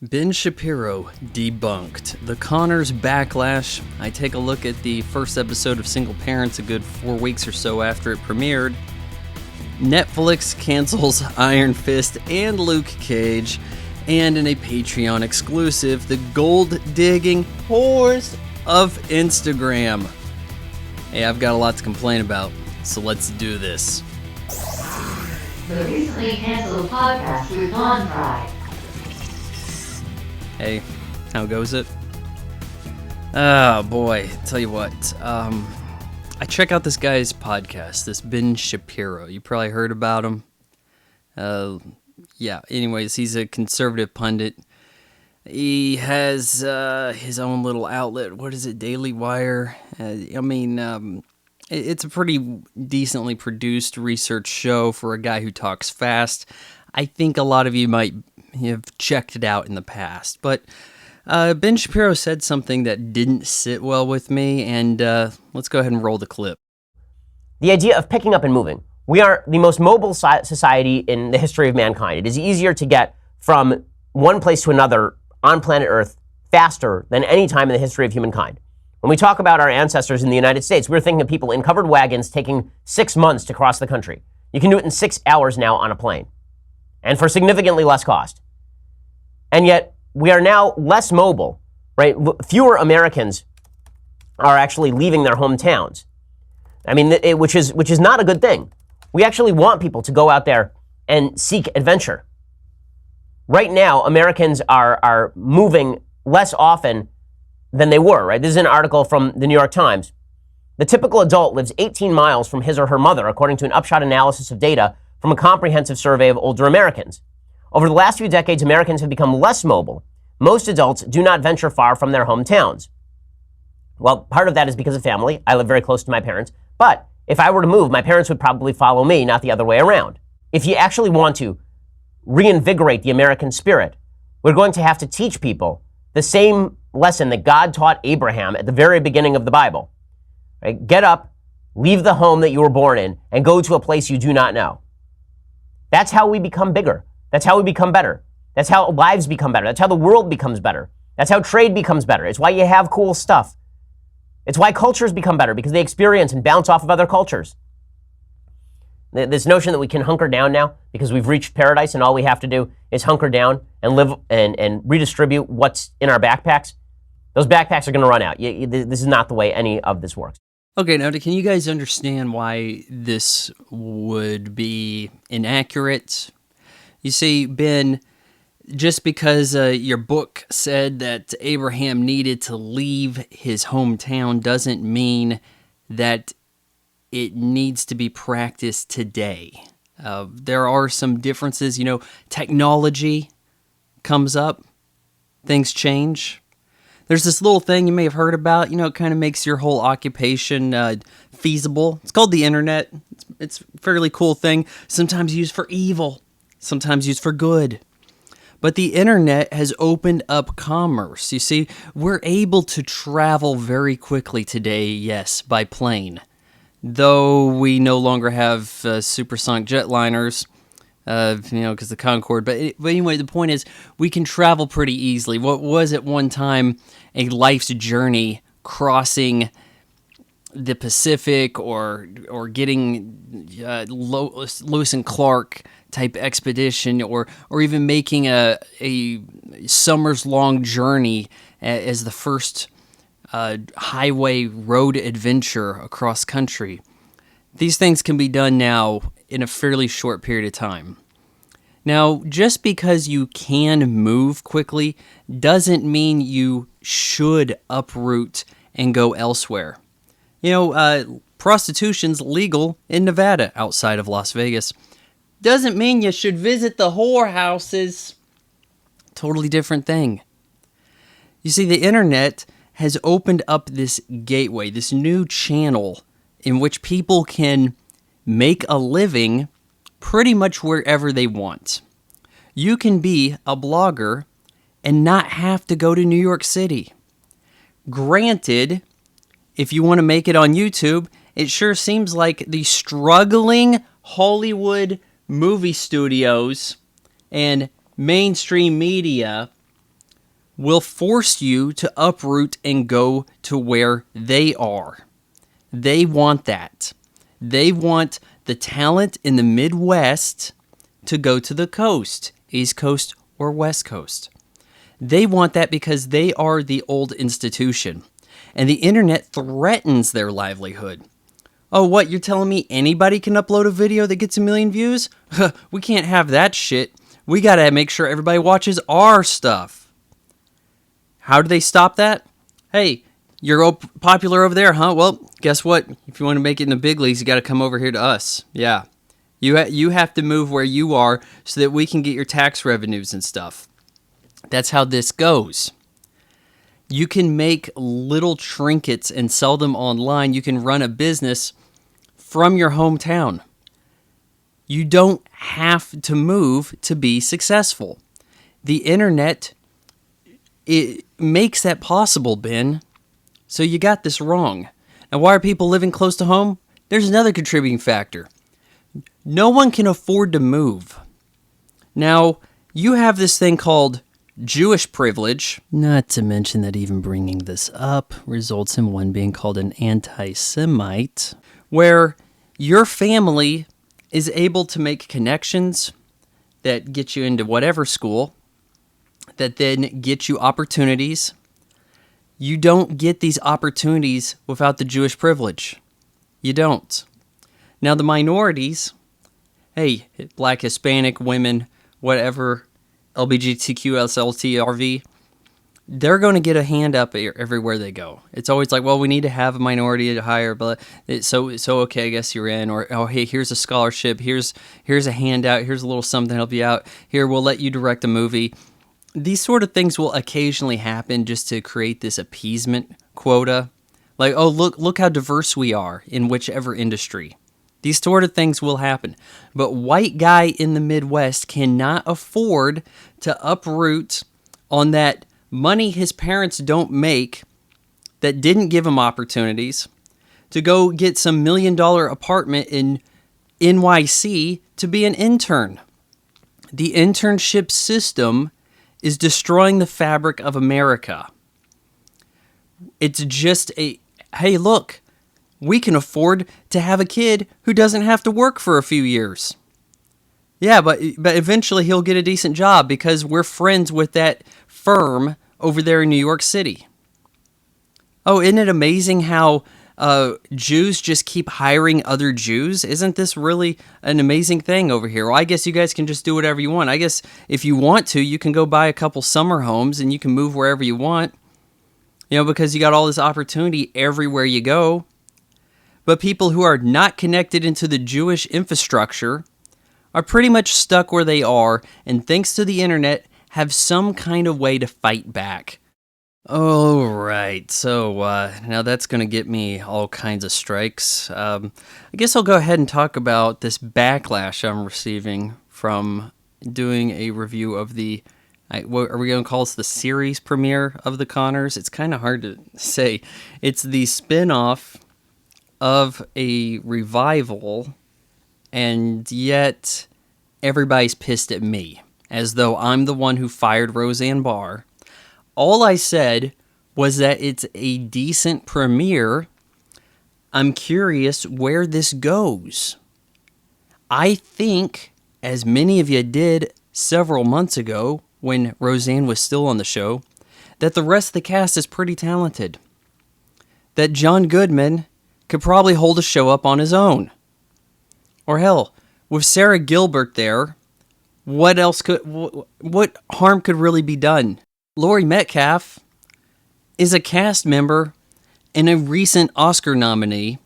Ben Shapiro Debunked. The Connors Backlash. I take a look at the first episode of Single Parents a good 4 weeks or so after it premiered. Netflix cancels Iron Fist and Luke Cage. And in a Patreon exclusive, the gold-digging whores of Instagram. Hey, I've got a lot to complain about, so let's do this. The recently canceled podcast with Dawn Pride. Hey, how goes it? Oh boy, tell you what, I check out this guy's podcast, this Ben Shapiro. You probably heard about him. Anyways, he's a conservative pundit. He has his own little outlet. What is it, Daily Wire? It's a pretty decently produced research show for a guy who talks fast. I think a lot of you might have checked it out in the past, but Ben Shapiro said something that didn't sit well with me, and let's go ahead and roll the clip. The idea of picking up and moving. We are the most mobile society in the history of mankind. It is easier to get from one place to another on planet Earth faster than any time in the history of humankind. When we talk about our ancestors in the United States, we're thinking of people in covered wagons taking 6 months to cross the country. You can do it in 6 hours now on a plane, and for significantly less cost. And yet, we are now less mobile, right? Fewer Americans are actually leaving their hometowns. I mean, which is not a good thing. We actually want people to go out there and seek adventure. Right now, Americans are moving less often than they were, right? This is an article from the New York Times. The typical adult lives 18 miles from his or her mother, according to an upshot analysis of data from a comprehensive survey of older Americans. Over the last few decades, Americans have become less mobile. Most adults do not venture far from their hometowns. Well, part of that is because of family. I live very close to my parents. But if I were to move, my parents would probably follow me, not the other way around. If you actually want to reinvigorate the American spirit, we're going to have to teach people the same lesson that God taught Abraham at the very beginning of the Bible. Right? Get up, leave the home that you were born in, and go to a place you do not know. That's how we become bigger. That's how we become better. That's how lives become better. That's how the world becomes better. That's how trade becomes better. It's why you have cool stuff. It's why cultures become better, because they experience and bounce off of other cultures. This notion that we can hunker down now because we've reached paradise and all we have to do is hunker down and live and redistribute what's in our backpacks, those backpacks are going to run out. This is not the way any of this works. Okay, now can you guys understand why this would be inaccurate? You see, Ben, just because your book said that Abraham needed to leave his hometown doesn't mean that it needs to be practiced today. There are some differences. Technology comes up, things change. There's this little thing you may have heard about, it kind of makes your whole occupation feasible. It's called the internet. It's a fairly cool thing, sometimes used for evil, sometimes used for good. But the internet has opened up commerce. You see, we're able to travel very quickly today, yes, by plane. Though we no longer have supersonic jetliners, because the Concorde. But anyway, the point is, we can travel pretty easily. What was at one time a life's journey crossing the Pacific or getting Lewis and Clark type expedition, or even making a summer's long journey as the first highway road adventure across country. These things can be done now in a fairly short period of time. Now, just because you can move quickly doesn't mean you should uproot and go elsewhere. Prostitution's legal in Nevada outside of Las Vegas. Doesn't mean you should visit the whorehouses. Totally different thing. You see, the internet has opened up this gateway, this new channel in which people can make a living pretty much wherever they want. You can be a blogger and not have to go to New York City. Granted, if you want to make it on YouTube, it sure seems like the struggling Hollywood movie studios and mainstream media will force you to uproot and go to where they are. They want that. They want the talent in the Midwest to go to the coast, East Coast or West Coast. They want that because they are the old institution. And the internet threatens their livelihood. Oh, what? You're telling me anybody can upload a video that gets 1 million views? We can't have that shit. We gotta make sure everybody watches our stuff. How do they stop that? Hey, you're popular over there, huh? Well, guess what? If you want to make it in the big leagues, you gotta come over here to us. Yeah. You have to move where you are so that we can get your tax revenues and stuff. That's how this goes. You can make little trinkets and sell them online. You can run a business from your hometown. You don't have to move to be successful. The internet, it makes that possible, Ben. So you got this wrong. And why are people living close to home? There's another contributing factor. No one can afford to move. Now, you have this thing called Jewish privilege. Not to mention that even bringing this up results in one being called an anti-Semite, where your family is able to make connections that get you into whatever school, that then get you opportunities. You don't get these opportunities without the Jewish privilege. You don't. Now the minorities, hey, black, Hispanic, women, whatever, LGBTQ, SLTRV, they're going to get a hand up everywhere they go. It's always like, well, we need to have a minority to hire, but so okay, I guess you're in. Or, oh, hey, here's a scholarship. Here's a handout. Here's a little something to help you out. Here, we'll let you direct a movie. These sort of things will occasionally happen just to create this appeasement quota. Like, oh, look how diverse we are in whichever industry. These sort of things will happen. But white guy in the Midwest cannot afford to uproot on that money his parents don't make that didn't give him opportunities to go get some $1 million apartment in NYC to be an intern. The internship system is destroying the fabric of America. It's just hey, look, we can afford to have a kid who doesn't have to work for a few years. Yeah, but eventually he'll get a decent job because we're friends with that firm over there in New York City. Oh, isn't it amazing how Jews just keep hiring other Jews? Isn't this really an amazing thing over here? Well, I guess you guys can just do whatever you want. I guess if you want to, you can go buy a couple summer homes and you can move wherever you want. You know, because you got all this opportunity everywhere you go. But people who are not connected into the Jewish infrastructure are pretty much stuck where they are, and thanks to the internet, have some kind of way to fight back. All right, so now that's going to get me all kinds of strikes. I guess I'll go ahead and talk about this backlash I'm receiving from doing a review of the, what are we going to call this, the series premiere of The Conners? It's kind of hard to say. It's the spin-off of a revival, and yet everybody's pissed at me, as though I'm the one who fired Roseanne Barr. All I said was that it's a decent premiere. I'm curious where this goes. I think, as many of you did several months ago when Roseanne was still on the show, that the rest of the cast is pretty talented. That John Goodman could probably hold a show up on his own. Or hell, with Sarah Gilbert there, what harm could really be done? Laurie Metcalf is a cast member and a recent Oscar nominee.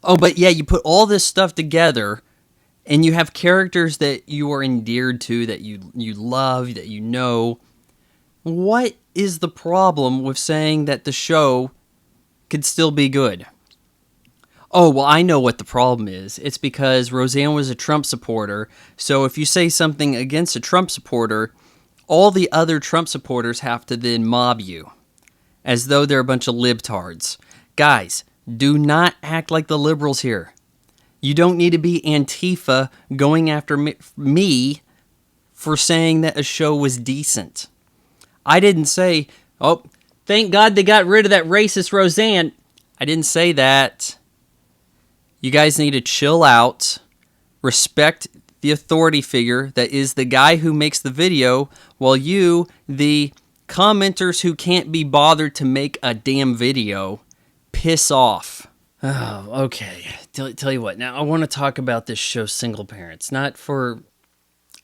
Oh, but yeah, you put all this stuff together and you have characters that you are endeared to, that you love, that you know. What is the problem with saying that the show could still be good? Oh, well, I know what the problem is. It's because Roseanne was a Trump supporter, so if you say something against a Trump supporter, all the other Trump supporters have to then mob you, as though they're a bunch of libtards. Guys, do not act like the liberals here. You don't need to be Antifa going after me for saying that a show was decent. I didn't say, oh, thank God they got rid of that racist Roseanne. I didn't say that. You guys need to chill out, respect the authority figure that is the guy who makes the video, while you, the commenters who can't be bothered to make a damn video, piss off. Oh, okay. Tell you what, now I want to talk about this show, Single Parents, not for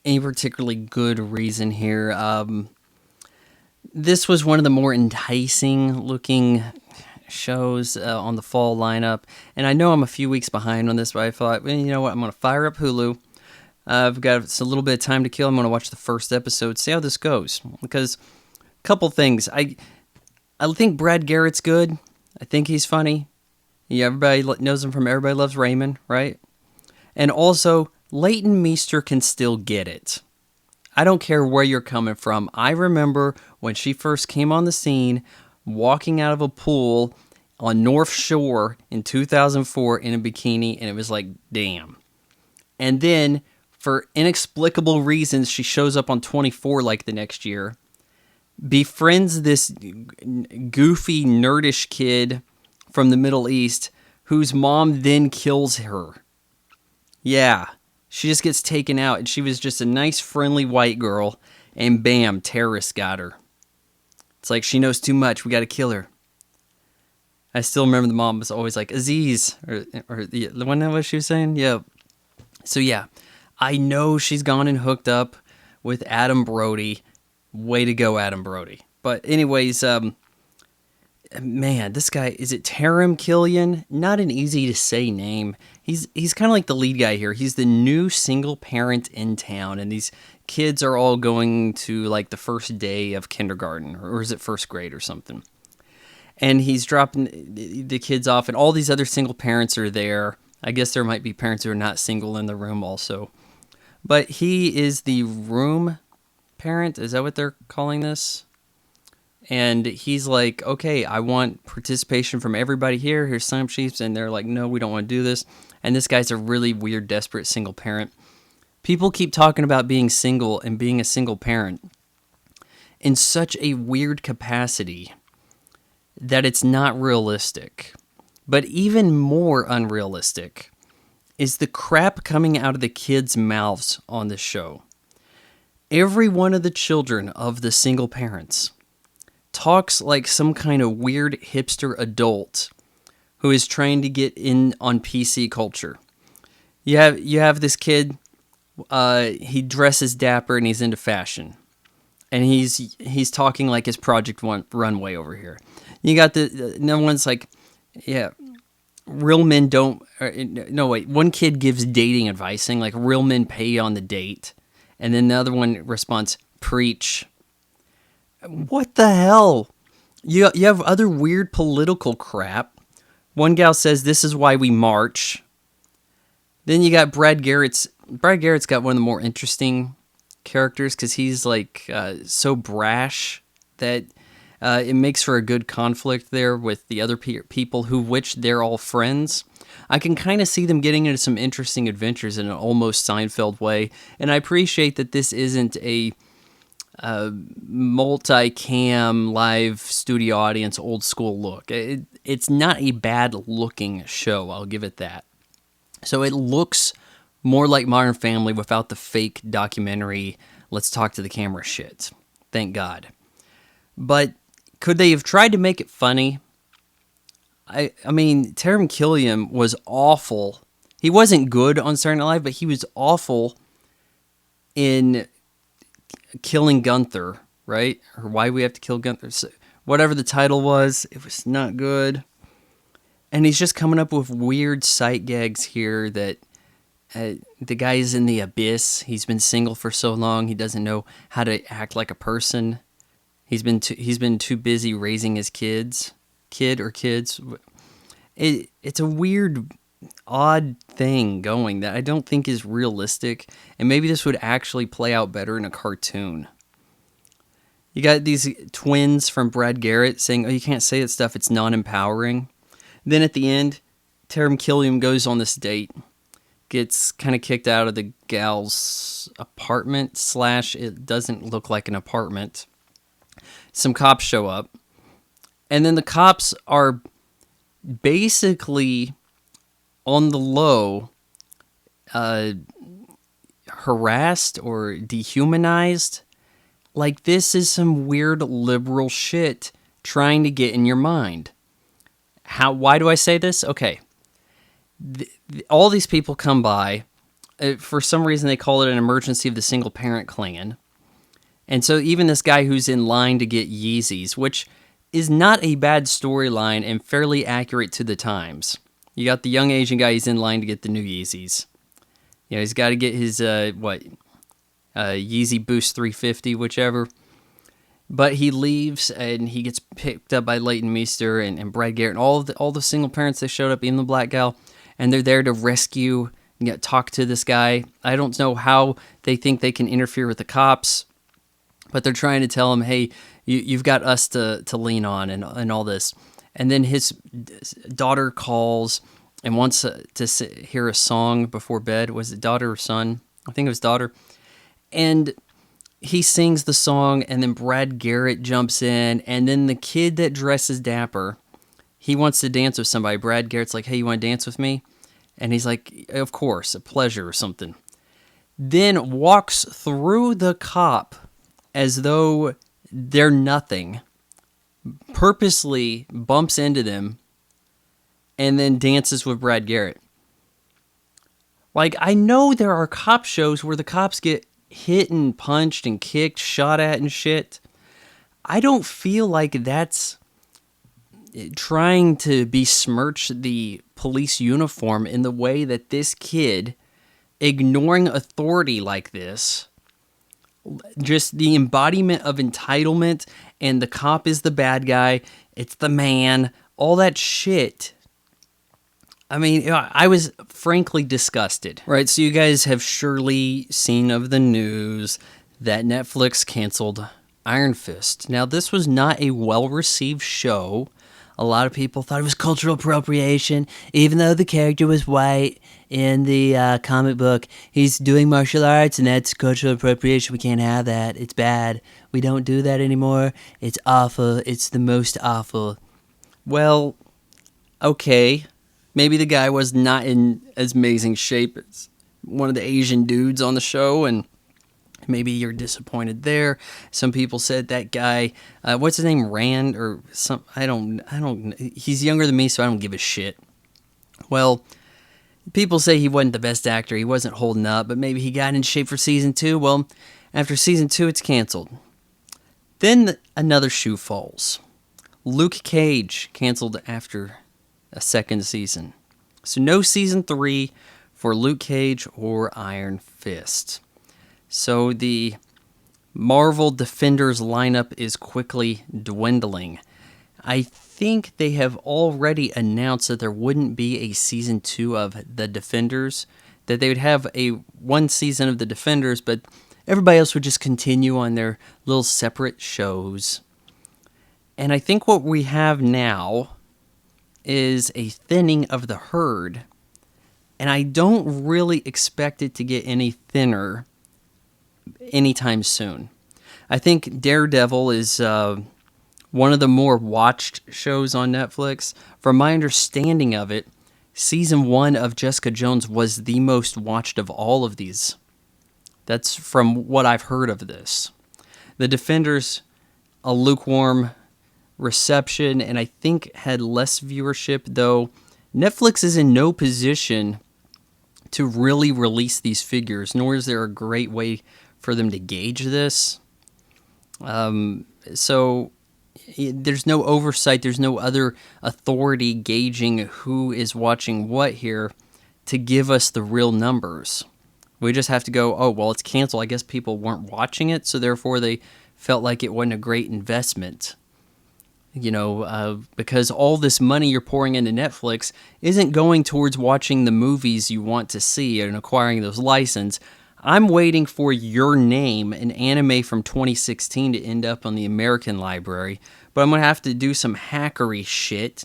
any particularly good reason here. This was one of the more enticing looking shows on the fall lineup, and I know I'm a few weeks behind on this, but I thought, well, you know what, I'm going to fire up Hulu. I've got a little bit of time to kill. I'm going to watch the first episode, see how this goes, because a couple things. I think Brad Garrett's good. I think he's funny. Yeah, everybody knows him from Everybody Loves Raymond, right? And also, Leighton Meester can still get it. I don't care where you're coming from. I remember when she first came on the scene, walking out of a pool on North Shore in 2004 in a bikini, and it was like, damn. And then, for inexplicable reasons, she shows up on 24 like the next year, befriends this goofy, nerdish kid from the Middle East, whose mom then kills her. Yeah, she just gets taken out, and she was just a nice, friendly white girl, and bam, terrorists got her. It's like, she knows too much, we gotta kill her. I still remember the mom was always like, Aziz, or the one that what she was saying? Yeah. So yeah, I know she's gone and hooked up with Adam Brody. Way to go, Adam Brody. But anyways, man, this guy, is it Taram Killian? Not an easy to say name. He's kind of like the lead guy here. He's the new single parent in town, and these kids are all going to like the first day of kindergarten, or is it first grade or something? And he's dropping the kids off, and all these other single parents are there. I guess there might be parents who are not single in the room also. But he is the room parent. Is that what they're calling this? And he's like, okay, I want participation from everybody here. Here's sign-up sheets. And they're like, no, we don't want to do this. And this guy's a really weird, desperate single parent. People keep talking about being single and being a single parent in such a weird capacity that it's not realistic. But even more unrealistic is the crap coming out of the kids' mouths on this show. Every one of the children of the single parents talks like some kind of weird hipster adult who is trying to get in on PC culture. You have this kid, he dresses dapper and he's into fashion. And he's talking like his Project Runway over here. You got no one's like, yeah, real men don't, no wait, one kid gives dating advice saying like real men pay on the date. And then the other one responds, preach. What the hell? You have other weird political crap. One gal says, this is why we march. Then you got Brad Garrett's got one of the more interesting characters because he's like so brash that it makes for a good conflict there with the other people which they're all friends. I can kind of see them getting into some interesting adventures in an almost Seinfeld way, and I appreciate that this isn't a multi-cam live studio audience old school look. It's not a bad looking show, I'll give it that. So it looks more like Modern Family without the fake documentary let's talk to the camera shit. Thank God. But could they have tried to make it funny? I mean, Taram Killian was awful. He wasn't good on Saturday Night Live, but he was awful in Killing Gunther, right? Or Why We Have to Kill Gunther. So, whatever the title was, it was not good. And he's just coming up with weird sight gags here that the guy is in the abyss. He's been single for so long, he doesn't know how to act like a person. He's been too busy raising his kids. It's a weird, odd thing going that I don't think is realistic, and maybe this would actually play out better in a cartoon. You got these twins from Brad Garrett saying, oh, you can't say that stuff, it's non-empowering. Then at the end, Taram Killian goes on this date, gets kind of kicked out of the gal's apartment / it doesn't look like an apartment. some cops show up, and then the cops are basically on the low, harassed or dehumanized. Like, this is some weird liberal shit trying to get in your mind. Why do I say this? Okay. All these people come by. For some reason, they call it an emergency of the single parent clan. And so even this guy who's in line to get Yeezys, which is not a bad storyline and fairly accurate to the times. You got the young Asian guy, he's in line to get the new Yeezys. You know, he's got to get his, Yeezy Boost 350, whichever. But he leaves, and he gets picked up by Leighton Meester and Brad Garrett, and all the single parents that showed up, even the black gal, and they're there to rescue and talk to this guy. I don't know how they think they can interfere with the cops, but they're trying to tell him, hey, you've got us to lean on and all this. And then his daughter calls and wants to hear a song before bed. Was it daughter or son? I think it was daughter. And he sings the song, and then Brad Garrett jumps in, and then the kid that dresses dapper, he wants to dance with somebody. Brad Garrett's like, hey, you want to dance with me? And he's like, of course, a pleasure or something. Then walks through the cop as though they're nothing, purposely bumps into them, and then dances with Brad Garrett. Like, I know there are cop shows where the cops get hit and punched and kicked, shot at and shit. I don't feel like that's trying to besmirch the police uniform in the way that this kid, ignoring authority like this, just the embodiment of entitlement, and the cop is the bad guy, it's the man, all that shit. I mean, I was frankly disgusted. Right, so you guys have surely seen of the news that Netflix canceled Iron Fist. Now, this was not a well-received show. A lot of people thought it was cultural appropriation, even though the character was white in the comic book. He's doing martial arts, and that's cultural appropriation. We can't have that. It's bad. We don't do that anymore. It's awful. It's the most awful. Well, okay. Maybe the guy was not in as amazing shape as one of the Asian dudes on the show, and maybe you're disappointed there. Some people said that guy, what's his name, Rand, or some, I don't, he's younger than me, so I don't give a shit. Well, people say he wasn't the best actor, he wasn't holding up, but maybe he got in shape for season 2. Well, after season 2, it's canceled. Then another shoe falls. Luke Cage canceled after a second season. So no season 3 for Luke Cage or Iron Fist. So the Marvel Defenders lineup is quickly dwindling. I think they have already announced that there wouldn't be a season 2 of The Defenders, that they would have one season of The Defenders, but everybody else would just continue on their little separate shows. And I think what we have now is a thinning of the herd, and I don't really expect it to get any thinner anytime soon. I think Daredevil is one of the more watched shows on Netflix. From my understanding of it, season 1 of Jessica Jones was the most watched of all of these. That's from what I've heard of this. The Defenders, a lukewarm reception, and I think had less viewership, though Netflix is in no position to really release these figures, nor is there a great way for them to gauge this. So there's no oversight, there's no other authority gauging who is watching what here to give us the real numbers. We just have to go, oh, well, it's canceled. I guess people weren't watching it, so therefore they felt like it wasn't a great investment. You know, because all this money you're pouring into Netflix isn't going towards watching the movies you want to see and acquiring those licenses. I'm waiting for Your Name, an anime from 2016, to end up on the American library, but I'm going to have to do some hackery shit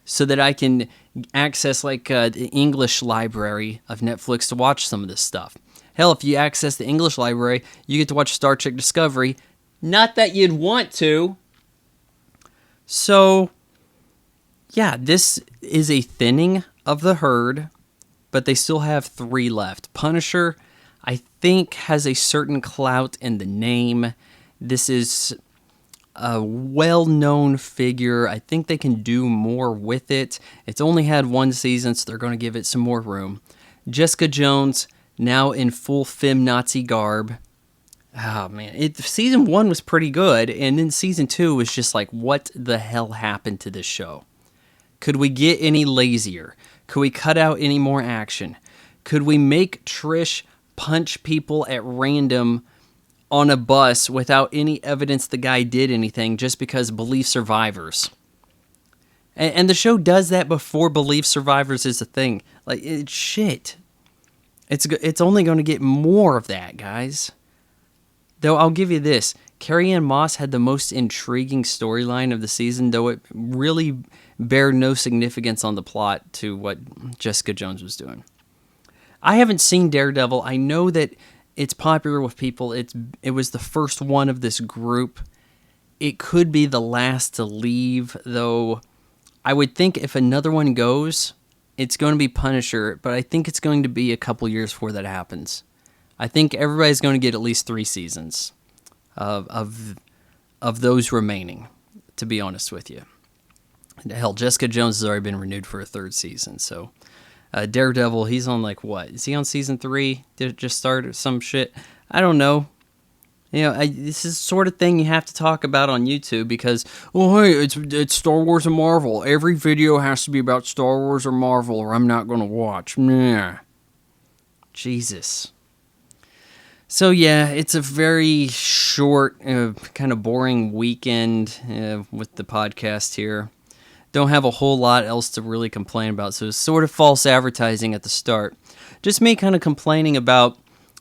so that I can access like the English library of Netflix to watch some of this stuff. Hell, if you access the English library, you get to watch Star Trek Discovery. Not that you'd want to, So, yeah, this is a thinning of the herd, but they still have 3 left. Punisher, I think, has a certain clout in the name. This is a well-known figure. I think they can do more with it. It's only had 1 season, so they're going to give it some more room. Jessica Jones, now in full feminazi garb. Oh, man. Season 1 was pretty good, and then Season 2 was just like, what the hell happened to this show? Could we get any lazier? Could we cut out any more action? Could we make Trish punch people at random on a bus without any evidence the guy did anything just because belief survivors? And the show does that before belief survivors is a thing. Like, it's shit. It's only going to get more of that, guys. Though I'll give you this. Carrie-Anne Moss had the most intriguing storyline of the season, though it really bared no significance on the plot to what Jessica Jones was doing. I haven't seen Daredevil. I know that it's popular with people. It was the first one of this group. It could be the last to leave, though I would think if another one goes, it's going to be Punisher, but I think it's going to be a couple years before that happens. I think everybody's going to get at least 3 seasons of those remaining, to be honest with you. Hell, Jessica Jones has already been renewed for a 3rd season, so Daredevil, he's on like what? Is he on season 3? Did it just start or some shit? I don't know. You know, this is the sort of thing you have to talk about on YouTube because, oh hey, it's Star Wars and Marvel. Every video has to be about Star Wars or Marvel or I'm not going to watch. Nah. Jesus. So yeah, it's a very short, kind of boring weekend with the podcast here. Don't have a whole lot else to really complain about, so it's sort of false advertising at the start. Just me kind of complaining about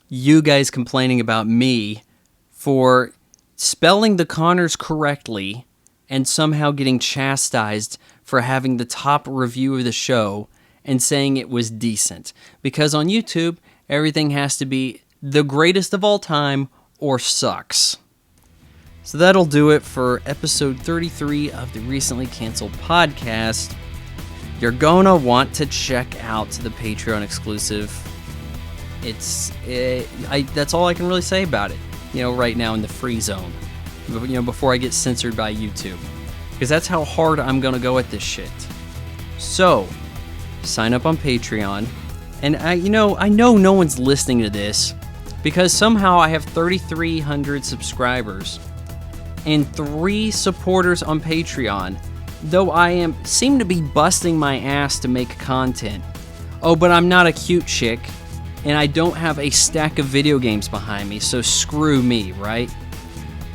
you guys complaining about me for spelling the Connors correctly and somehow getting chastised for having the top review of the show and saying it was decent. Because on YouTube, everything has to be the greatest of all time or sucks. So that'll do it for episode 33 of the recently canceled podcast. You're gonna want to check out the Patreon exclusive. That's all I can really say about it. You know, right now in the free zone. You know, before I get censored by YouTube, because that's how hard I'm gonna go at this shit. So, sign up on Patreon, and I know no one's listening to this because somehow I have 3,300 subscribers and 3 supporters on Patreon, though I seem to be busting my ass to make content. Oh, but I'm not a cute chick, and I don't have a stack of video games behind me, so screw me, right?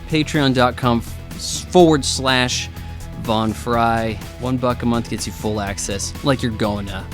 Patreon.com/Vaughn Fry. $1 a month gets you full access, like you're going to